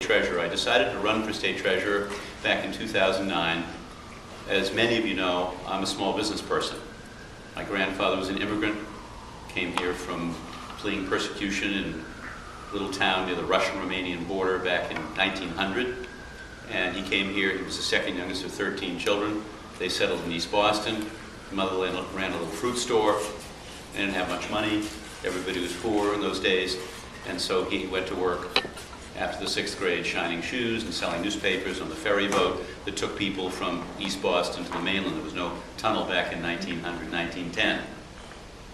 Treasurer. I decided to run for state treasurer back in 2009. As many of you know, I'm a small business person. My grandfather was an immigrant, came here from fleeing persecution in a little town near the Russian-Romanian border back in 1900. And he came here, he was the second youngest of 13 children. They settled in East Boston. Mother ran a little fruit store. They didn't have much money. Everybody was poor in those days. And so he went to work after the 6th grade shining shoes and selling newspapers on the ferry boat that took people from East Boston to the mainland. There was no tunnel back in 1900, 1910.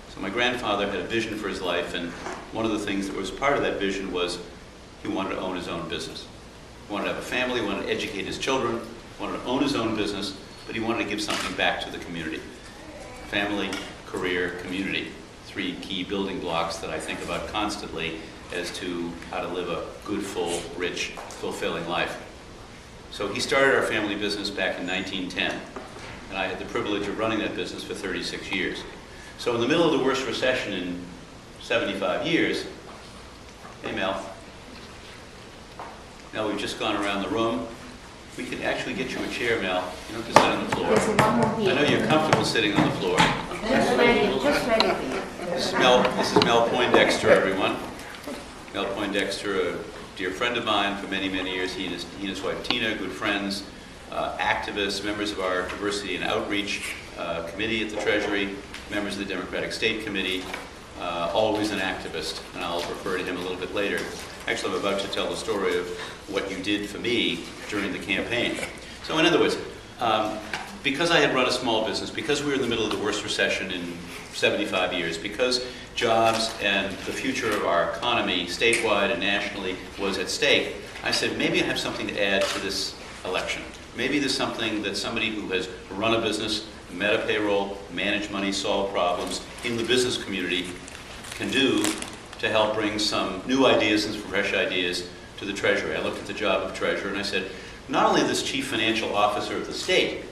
So my grandfather had a vision for his life, and one of the things that was part of that vision was he wanted to own his own business. He wanted to have a family, he wanted to educate his children, he wanted to own his own business, but he wanted to give something back to the community. Family, career, community. 3 key building blocks that I think about constantly as to how to live a good, full, rich, fulfilling life. So he started our family business back in 1910, and I had the privilege of running that business for 36 years. So in the middle of the worst recession in 75 years, hey Mel, Mel, we've just gone around the room. We can actually get you a chair, Mel. You don't have to sit on the floor. I know you're comfortable sitting on the floor. Just ready. This is Mel Poindexter, everyone. Mel Poindexter, a dear friend of mine for many, many years. He and his wife Tina, good friends, activists, members of our Diversity and Outreach Committee at the Treasury, members of the Democratic State Committee, always an activist, and I'll refer to him a little bit later. Actually, I'm about to tell the story of what you did for me during the campaign. So in other words, because I had run a small business, because we were in the middle of the worst recession in 75 years, because jobs and the future of our economy, statewide and nationally, was at stake, I said, maybe I have something to add to this election. Maybe there's something that somebody who has run a business, met a payroll, managed money, solved problems in the business community can do to help bring some new ideas and some fresh ideas to the Treasury. I looked at the job of Treasurer and I said, not only this Chief Financial Officer of the state,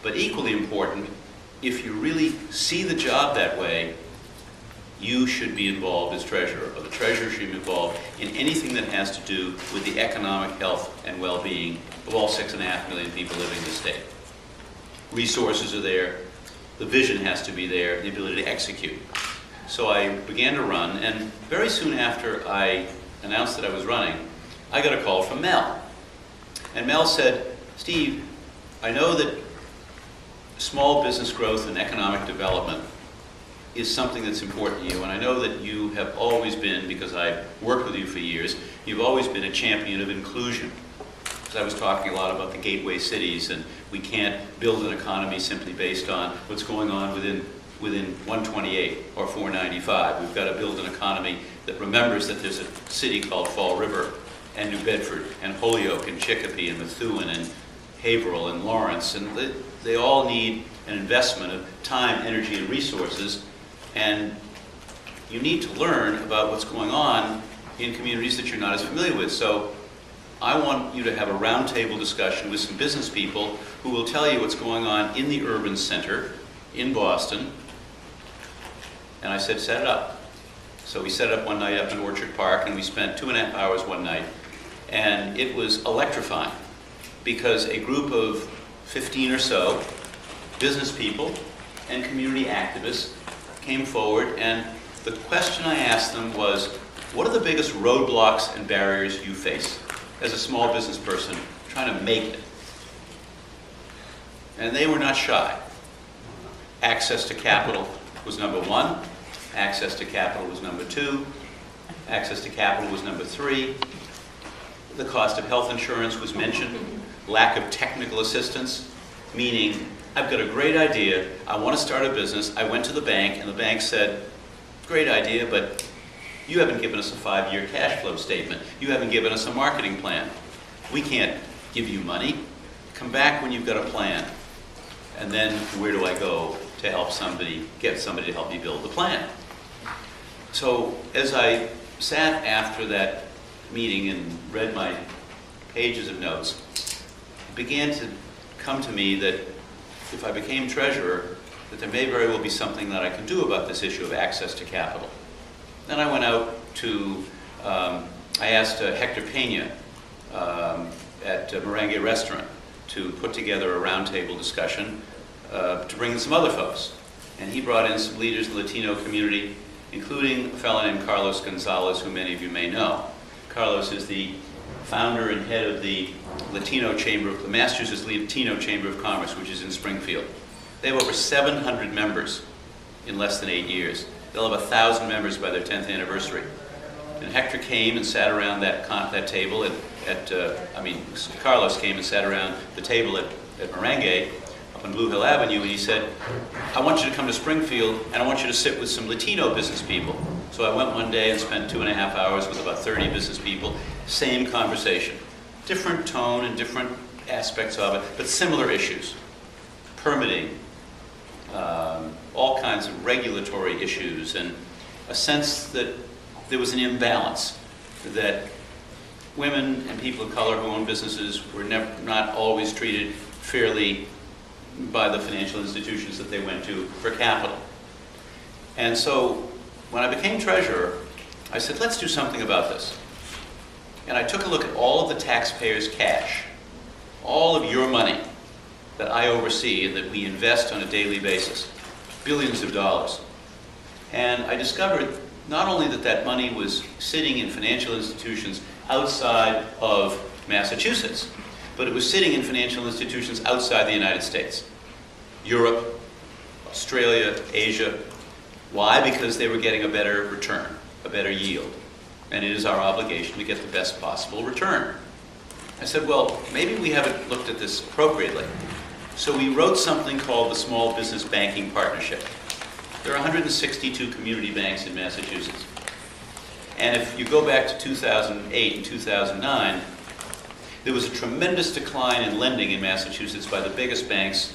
but equally important, if you really see the job that way, you should be involved as treasurer, or the treasurer should be involved in anything that has to do with the economic health and well-being of all 6.5 million people living in the state. Resources are there, the vision has to be there, the ability to execute. So I began to run, and very soon after I announced that I was running, I got a call from Mel. And Mel said, Steve, I know that small business growth and economic development is something that's important to you, and I know that you have always been, because I've worked with you for years, you've always been a champion of inclusion. Because I was talking a lot about the gateway cities, and we can't build an economy simply based on what's going on within 128 or 495. We've got to build an economy that remembers that there's a city called Fall River, and New Bedford, and Holyoke, and Chicopee, and Methuen, and Haverhill, and Lawrence, and they all need an investment of time, energy, and resources, and you need to learn about what's going on in communities that you're not as familiar with. So I want you to have a roundtable discussion with some business people who will tell you what's going on in the urban center in Boston. And I said, set it up. So we set it up one night up in Orchard Park, and we spent 2.5 hours one night, and it was electrifying, because a group of 15 or so business people and community activists came forward, and the question I asked them was, what are the biggest roadblocks and barriers you face as a small business person trying to make it? And they were not shy. Access to capital was number 1. Access to capital was number 2. Access to capital was number 3. The cost of health insurance was mentioned. Lack of technical assistance, meaning I've got a great idea, I want to start a business, I went to the bank, and the bank said, great idea, but you haven't given us a 5-year cash flow statement. You haven't given us a marketing plan. We can't give you money. Come back when you've got a plan. And then where do I go to help somebody, get somebody to help me build the plan? So as I sat after that meeting and read my pages of notes, it began to come to me that if I became treasurer, that there may very well be something that I can do about this issue of access to capital. Then I went out to, I asked Hector Pena, at Merengue Restaurant to put together a roundtable discussion to bring in some other folks. And he brought in some leaders in the Latino community, including a fellow named Carlos Gonzalez, who many of you may know. Carlos is the founder and head of the Massachusetts Latino Chamber of Commerce, which is in Springfield. They have over 700 members in less than 8 years. They'll have 1,000 members by their 10th anniversary. And Hector came and sat around that table Carlos came and sat around the table at Merengue up on Blue Hill Avenue, and he said, I want you to come to Springfield, and I want you to sit with some Latino business people. So I went one day and spent 2.5 hours with about 30 business people. Same conversation. Different tone and different aspects of it, but similar issues. Permitting, all kinds of regulatory issues, and a sense that there was an imbalance, that women and people of color who own businesses were not always treated fairly by the financial institutions that they went to for capital. And so when I became treasurer, I said, let's do something about this. And I took a look at all of the taxpayers' cash, all of your money that I oversee and that we invest on a daily basis, billions of dollars. And I discovered not only that that money was sitting in financial institutions outside of Massachusetts, but it was sitting in financial institutions outside the United States. Europe, Australia, Asia. Why? Because they were getting a better return, a better yield. And it is our obligation to get the best possible return. I said, well, maybe we haven't looked at this appropriately. So we wrote something called the Small Business Banking Partnership. There are 162 community banks in Massachusetts. And if you go back to 2008 and 2009, there was a tremendous decline in lending in Massachusetts by the biggest banks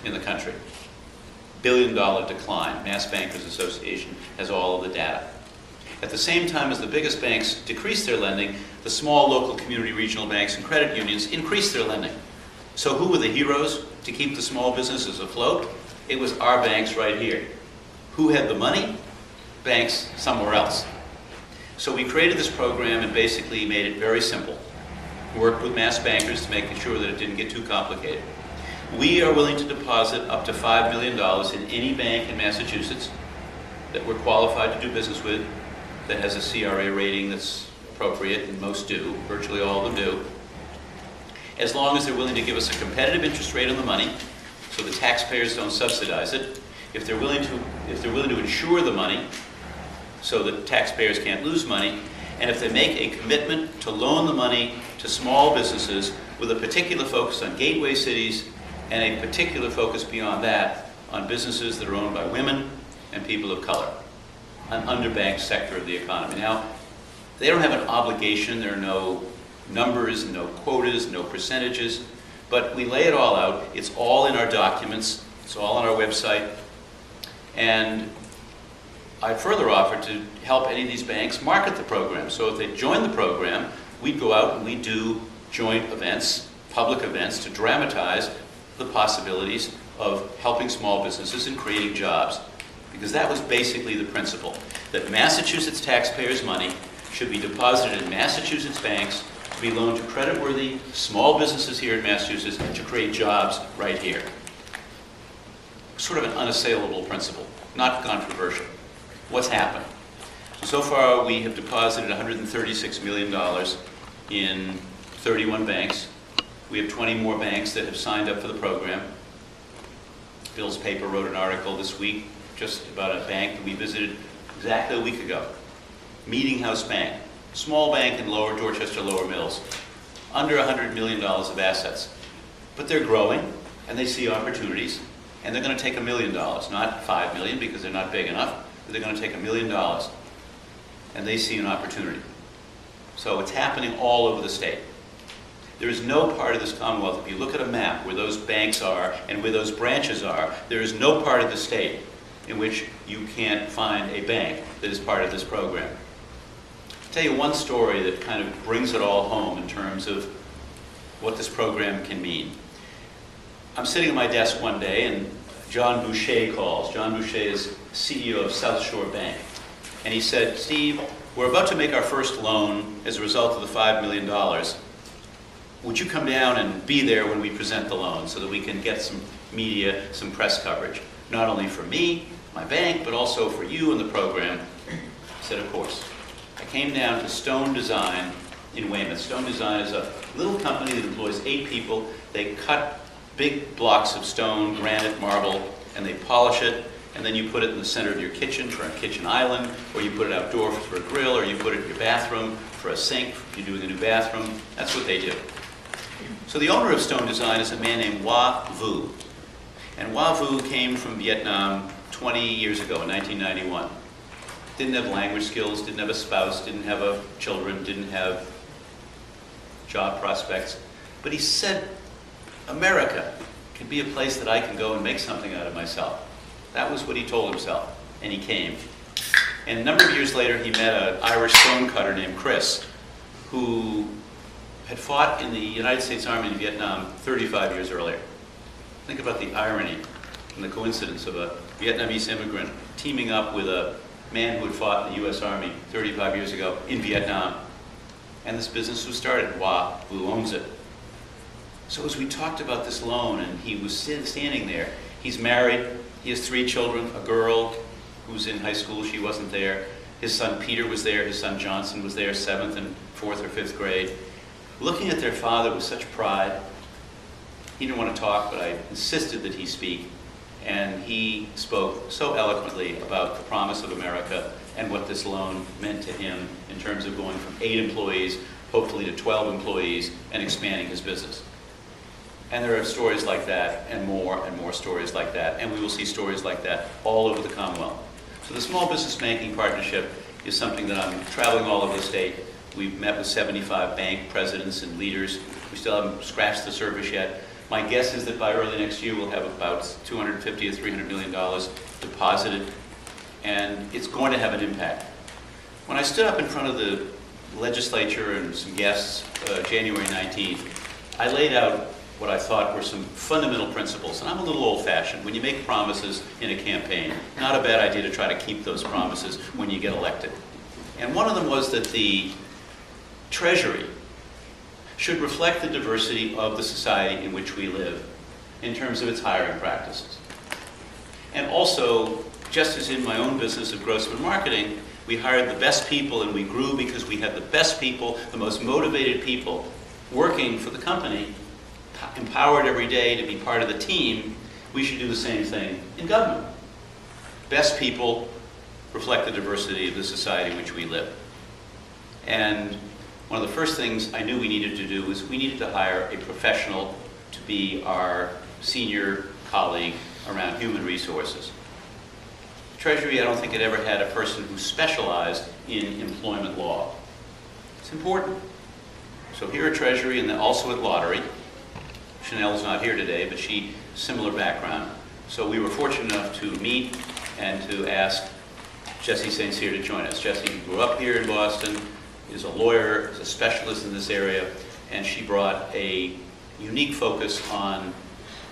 in the country. $1 billion decline. Mass Bankers Association has all of the data. At the same time as the biggest banks decreased their lending, the small local community regional banks and credit unions increased their lending. So who were the heroes to keep the small businesses afloat? It was our banks right here. Who had the money? Banks somewhere else. So we created this program and basically made it very simple. Worked with mass bankers to make sure that it didn't get too complicated. We are willing to deposit up to $5 million in any bank in Massachusetts that we're qualified to do business with, that has a CRA rating that's appropriate, and most do, virtually all of them do, as long as they're willing to give us a competitive interest rate on the money, so the taxpayers don't subsidize it. If they're willing to insure the money, so that taxpayers can't lose money, and if they make a commitment to loan the money to small businesses with a particular focus on gateway cities and a particular focus beyond that on businesses that are owned by women and people of color, an underbanked sector of the economy. Now, they don't have an obligation. There are no numbers, no quotas, no percentages, but we lay it all out. It's all in our documents. It's all on our website. And I further offered to help any of these banks market the program. So if they join the program, we'd go out and we'd do joint events, public events, to dramatize the possibilities of helping small businesses and creating jobs. Because that was basically the principle, that Massachusetts taxpayers' money should be deposited in Massachusetts banks to be loaned to creditworthy small businesses here in Massachusetts to create jobs right here. Sort of an unassailable principle, not controversial. What's happened? So far, we have deposited $136 million in 31 banks. We have 20 more banks that have signed up for the program. Bill's paper wrote an article this week just about a bank that we visited exactly a week ago. Meeting House Bank, small bank in Lower Dorchester, Lower Mills, under $100 million of assets. But they're growing, and they see opportunities, and they're going to take $1 million, not $5 million because they're not big enough, but they're going to take $1 million, and they see an opportunity. So it's happening all over the state. There is no part of this Commonwealth, if you look at a map where those banks are and where those branches are, there is no part of the state in which you can't find a bank that is part of this program. I'll tell you one story that kind of brings it all home in terms of what this program can mean. I'm sitting at my desk one day and John Boucher calls. John Boucher is CEO of South Shore Bank. And he said, Steve, we're about to make our first loan as a result of the $5 million. would you come down and be there when we present the loan so that we can get some media, some press coverage, not only for me, my bank, but also for you and the program? I said, of course. I came down to Stone Design in Weymouth. Stone Design is a little company that employs 8 people. They cut big blocks of stone, granite, marble, and they polish it, and then you put it in the center of your kitchen for a kitchen island, or you put it outdoors for a grill, or you put it in your bathroom for a sink if you're doing a new bathroom. That's what they do. So the owner of Stone Design is a man named Hoa Vu. And Hoa Vu came from Vietnam 20 years ago in 1991. Didn't have language skills, didn't have a spouse, didn't have children, didn't have job prospects. But he said, America could be a place that I can go and make something out of myself. That was what he told himself, and he came. And a number of years later, he met an Irish stonecutter named Chris, who had fought in the United States Army in Vietnam 35 years earlier. Think about the irony and the coincidence of a Vietnamese immigrant teaming up with a man who had fought in the U.S. Army 35 years ago in Vietnam. And this business was started. Hoa Vu owns it. So as we talked about this loan, and he was standing there, he's married, he has 3 children, a girl who's in high school, she wasn't there. His son Peter was there, his son Johnson was there, 7th and 4th or 5th grade. Looking at their father with such pride. He didn't want to talk, but I insisted that he speak. And he spoke so eloquently about the promise of America and what this loan meant to him in terms of going from 8 employees, hopefully to 12 employees, and expanding his business. And there are stories like that, and more stories like that, and we will see stories like that all over the Commonwealth. So the Small Business Banking Partnership is something that I'm traveling all over the state. We've met with 75 bank presidents and leaders. We still haven't scratched the surface yet. My guess is that by early next year we'll have about $250 to $300 million deposited, and it's going to have an impact. When I stood up in front of the legislature and some guests January 19th, I laid out what I thought were some fundamental principles. And I'm a little old-fashioned. When you make promises in a campaign, not a bad idea to try to keep those promises when you get elected. And one of them was that the Treasury should reflect the diversity of the society in which we live in terms of its hiring practices. And also, just as in my own business of Grossman Marketing, we hired the best people and we grew because we had the best people, the most motivated people working for the company, empowered every day to be part of the team. We should do the same thing in government. Best people reflect the diversity of the society in which we live. And one of the first things I knew we needed to do was we needed to hire a professional to be our senior colleague around human resources. Treasury, I don't think it ever had a person who specialized in employment law. It's important. So here at Treasury and then also at Lottery, Chanel's not here today, but she, similar background. So we were fortunate enough to meet and to ask Jessie St. Cyr to join us. Jessie grew up here in Boston, is a lawyer, is a specialist in this area, and she brought a unique focus on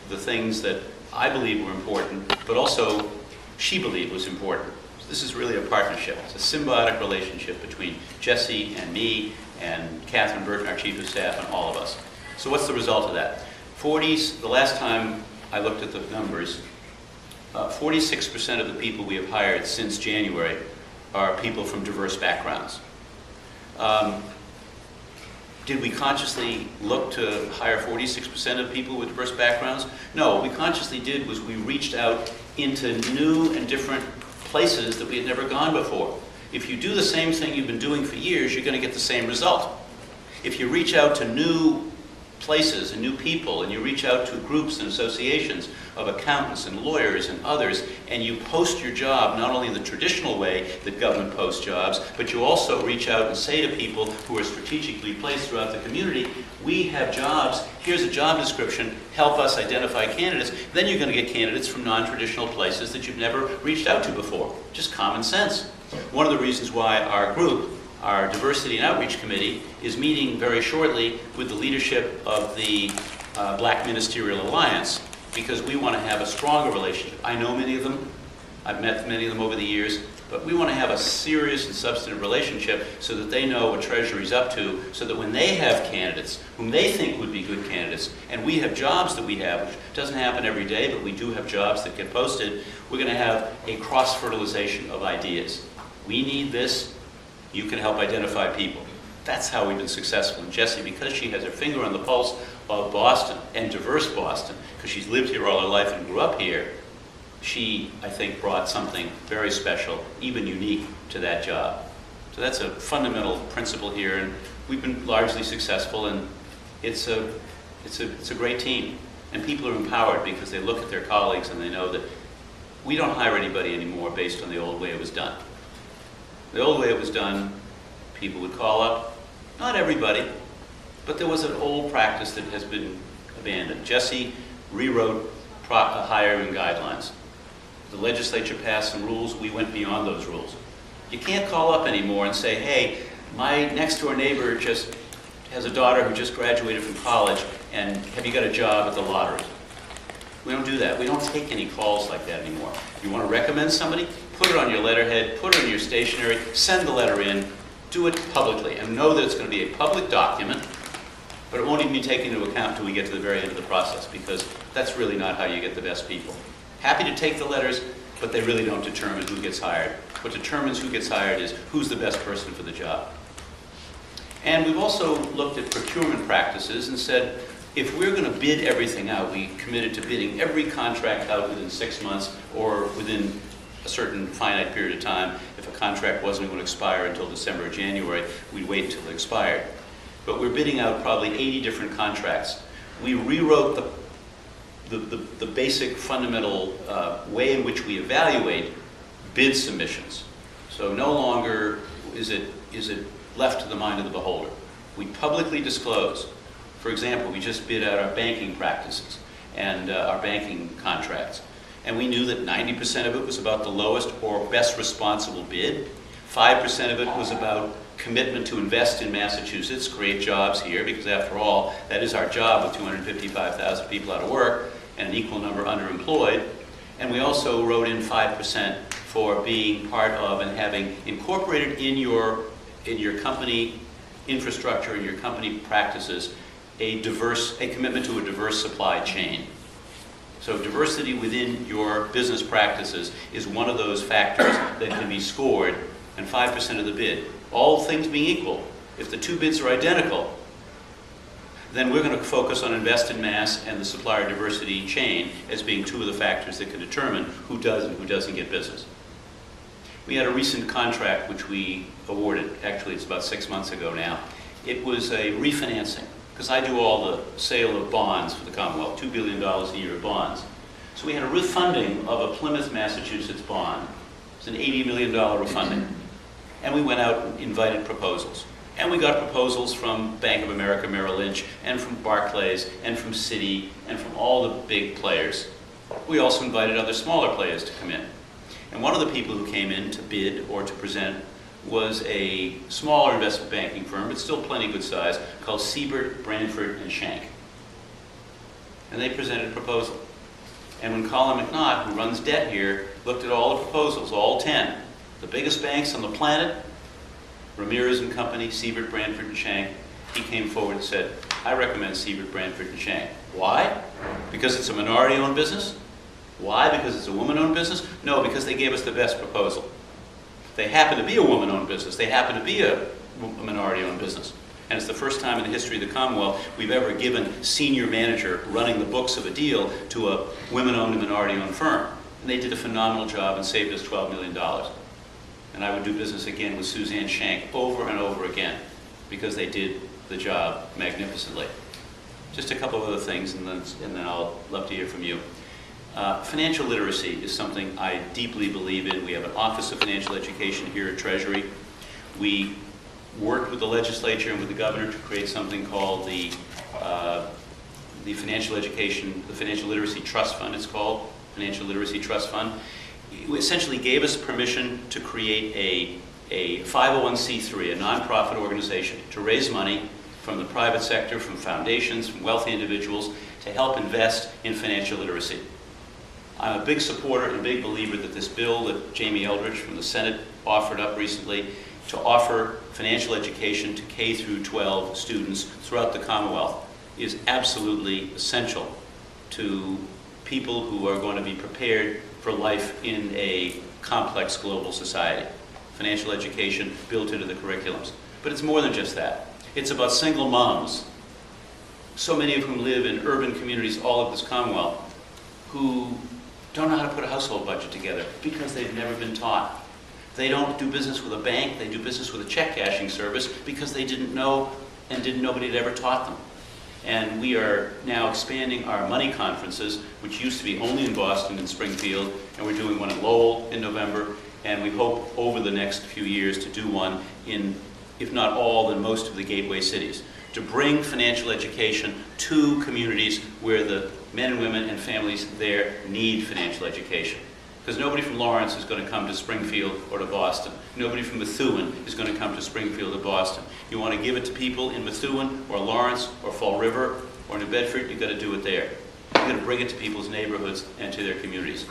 the things that I believe were important, but also she believed was important. So this is really a partnership. It's a symbiotic relationship between Jessie and me and Catherine Burton, our Chief of Staff, and all of us. So what's the result of that? The last time I looked at the numbers, 46% of the people we have hired since January are people from diverse backgrounds. Did we consciously look to hire 46% of people with diverse backgrounds? No, what we consciously did was we reached out into new and different places that we had never gone before. If you do the same thing you've been doing for years, you're going to get the same result. If you reach out to new places and new people, and you reach out to groups and associations of accountants and lawyers and others, and you post your job not only in the traditional way that government posts jobs, but you also reach out and say to people who are strategically placed throughout the community, we have jobs, here's a job description, help us identify candidates. Then you're going to get candidates from non-traditional places that you've never reached out to before. Just common sense. One of the reasons why our group, our Diversity and Outreach Committee, is meeting very shortly with the leadership of the Black Ministerial Alliance, because we want to have a stronger relationship. I know many of them. I've met many of them over the years. But we want to have a serious and substantive relationship so that they know what Treasury's up to, so that when they have candidates whom they think would be good candidates, and we have jobs that we have, which doesn't happen every day, but we do have jobs that get posted, we're going to have a cross-fertilization of ideas. We need this, you can help identify people. That's how we've been successful. And Jessie, because she has her finger on the pulse of Boston, and diverse Boston, because she's lived here all her life and grew up here, she, I think, brought something very special, even unique, to that job. So that's a fundamental principle here, and we've been largely successful, and it's a great team. And people are empowered because they look at their colleagues and they know that we don't hire anybody anymore based on the old way it was done. The old way it was done, people would call up, not everybody, but there was an old practice that has been abandoned. Jessie rewrote hiring guidelines. The legislature passed some rules, we went beyond those rules. You can't call up anymore and say, hey, my next door neighbor just has a daughter who just graduated from college, and have you got a job at the lottery? We don't do that. We don't take any calls like that anymore. You want to recommend somebody? Put it on your letterhead, put it on your stationery, send the letter in, do it publicly, and know that it's going to be a public document, but it won't even be taken into account until we get to the very end of the process, because that's really not how you get the best people. Happy to take the letters, but they really don't determine who gets hired. What determines who gets hired is who's the best person for the job. And we've also looked at procurement practices and said, if we're going to bid everything out, we committed to bidding every contract out within 6 months or within a certain finite period of time. If a contract wasn't going to expire until December or January, we'd wait until it expired. But we're bidding out probably 80 different contracts. We rewrote the basic fundamental way in which we evaluate bid submissions. So no longer is it left to the mind of the beholder. We publicly disclose. For example, we just bid out our banking practices and our banking contracts. And we knew that 90% of it was about the lowest or best responsible bid. 5% of it was about commitment to invest in Massachusetts, create jobs here, because after all, that is our job with 255,000 people out of work and an equal number underemployed. And we also wrote in 5% for being part of and having incorporated in your company infrastructure, in your company practices, a commitment to a diverse supply chain. So diversity within your business practices is one of those factors that can be scored, and 5% of the bid. All things being equal, if the two bids are identical, then we're going to focus on invest in mass and the supplier diversity chain as being two of the factors that can determine who does and who doesn't get business. We had a recent contract which we awarded, actually it's about 6 months ago now. It was a refinancing, because I do all the sale of bonds for the Commonwealth, $2 billion a year of bonds. So we had a refunding of a Plymouth, Massachusetts bond. It was an $80 million refunding. And we went out and invited proposals. And we got proposals from Bank of America Merrill Lynch, and from Barclays, and from Citi, and from all the big players. We also invited other smaller players to come in. And one of the people who came in to bid or to present was a smaller investment banking firm, but still plenty good size, called Siebert, Branford, and Schenck. And they presented a proposal. And when Colin McNaught, who runs debt here, looked at all the proposals, all 10, the biggest banks on the planet, Ramirez and Company, Siebert, Branford, and Schenck, he came forward and said, I recommend Siebert, Branford, and Schenck. Why? Because it's a minority-owned business? Why? Because it's a woman-owned business? No, because they gave us the best proposal. They happen to be a woman-owned business. They happen to be a minority-owned business. And it's the first time in the history of the Commonwealth we've ever given senior manager running the books of a deal to a women-owned and minority-owned firm. And they did a phenomenal job and saved us $12 million. And I would do business again with Suzanne Schenck over and over again because they did the job magnificently. Just a couple of other things, and then I'll love to hear from you. Financial literacy is something I deeply believe in. We have an Office of Financial Education here at Treasury. We worked with the legislature and with the governor to create something called the Financial Literacy Trust Fund, it's called, Financial Literacy Trust Fund. It essentially gave us permission to create a 501c3, a nonprofit organization, to raise money from the private sector, from foundations, from wealthy individuals, to help invest in financial literacy. I'm a big supporter and big believer that this bill that Jamie Eldridge from the Senate offered up recently to offer financial education to K through 12 students throughout the Commonwealth is absolutely essential to people who are going to be prepared for life in a complex global society. Financial education built into the curriculums. But it's more than just that. It's about single moms, so many of whom live in urban communities all over this Commonwealth, who don't know how to put a household budget together because they've never been taught. They don't do business with a bank, they do business with a check cashing service because they didn't know and nobody had ever taught them. And we are now expanding our money conferences, which used to be only in Boston and Springfield, and we're doing one in Lowell in November, and we hope over the next few years to do one in, if not all, then most of the gateway cities, to bring financial education to communities where the men and women and families there need financial education. Because nobody from Lawrence is going to come to Springfield or to Boston. Nobody from Methuen is going to come to Springfield or Boston. You want to give it to people in Methuen or Lawrence or Fall River or New Bedford, you've got to do it there. You've got to bring it to people's neighborhoods and to their communities.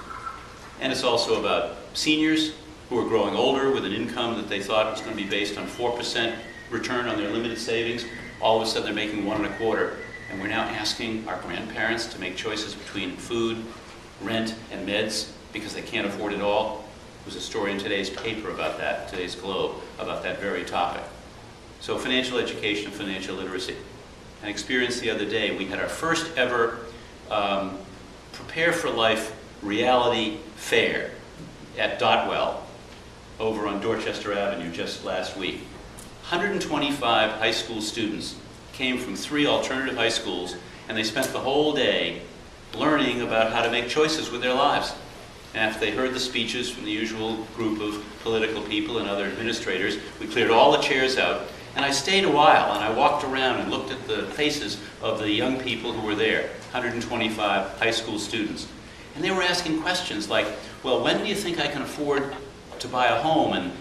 And it's also about seniors who are growing older with an income that they thought was going to be based on 4% return on their limited savings. All of a sudden they're making 1 1/4. And we're now asking our grandparents to make choices between food, rent, and meds because they can't afford it all. There's a story in today's paper about that, today's Globe, about that very topic. So financial education and financial literacy. An experience the other day, we had our first ever Prepare for Life reality fair at Dotwell over on Dorchester Avenue just last week. 125 high school students came from 3 alternative high schools, and they spent the whole day learning about how to make choices with their lives. And after they heard the speeches from the usual group of political people and other administrators, we cleared all the chairs out, and I stayed a while, and I walked around and looked at the faces of the young people who were there, 125 high school students. And they were asking questions like, well, when do you think I can afford to buy a home?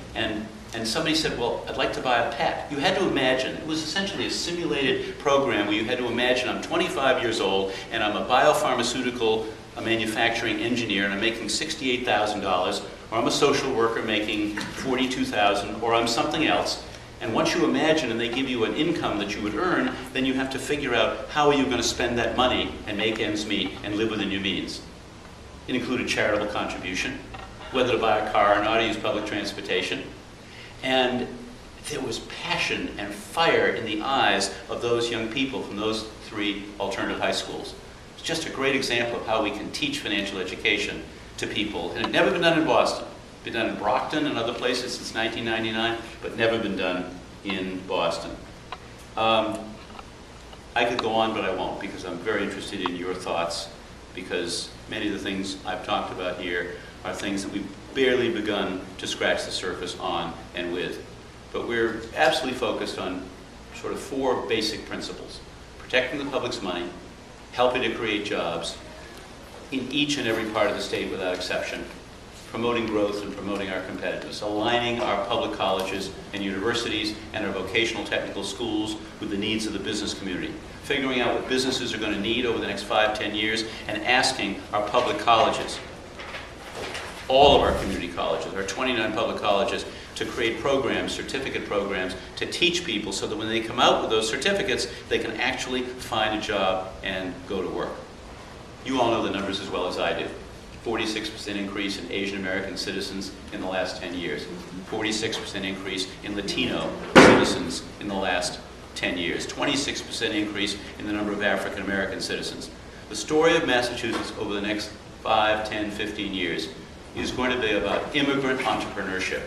And somebody said, well, I'd like to buy a pet. You had to imagine, it was essentially a simulated program where you had to imagine I'm 25 years old and I'm a biopharmaceutical manufacturing engineer and I'm making $68,000, or I'm a social worker making $42,000, or I'm something else. And once you imagine and they give you an income that you would earn, then you have to figure out how are you going to spend that money and make ends meet and live within your means. It included charitable contribution, whether to buy a car or not, to use public transportation. And there was passion and fire in the eyes of those young people from those 3 alternative high schools. It's just a great example of how we can teach financial education to people. And it had never been done in Boston. It's been done in Brockton and other places since 1999, but never been done in Boston. I could go on, but I won't, because I'm very interested in your thoughts, because many of the things I've talked about here are things that we've barely begun to scratch the surface on and with. But we're absolutely focused on sort of 4 basic principles: protecting the public's money, helping to create jobs in each and every part of the state without exception, promoting growth and promoting our competitiveness, aligning our public colleges and universities and our vocational technical schools with the needs of the business community, figuring out what businesses are going to need over the next 5-10 years, and asking our public colleges, all of our community colleges, our 29 public colleges, to create programs, certificate programs, to teach people so that when they come out with those certificates, they can actually find a job and go to work. You all know the numbers as well as I do. 46% increase in Asian American citizens in the last 10 years. 46% increase in Latino citizens in the last 10 years. 26% increase in the number of African American citizens. The story of Massachusetts over the next 5, 10, 15 years is going to be about immigrant entrepreneurship.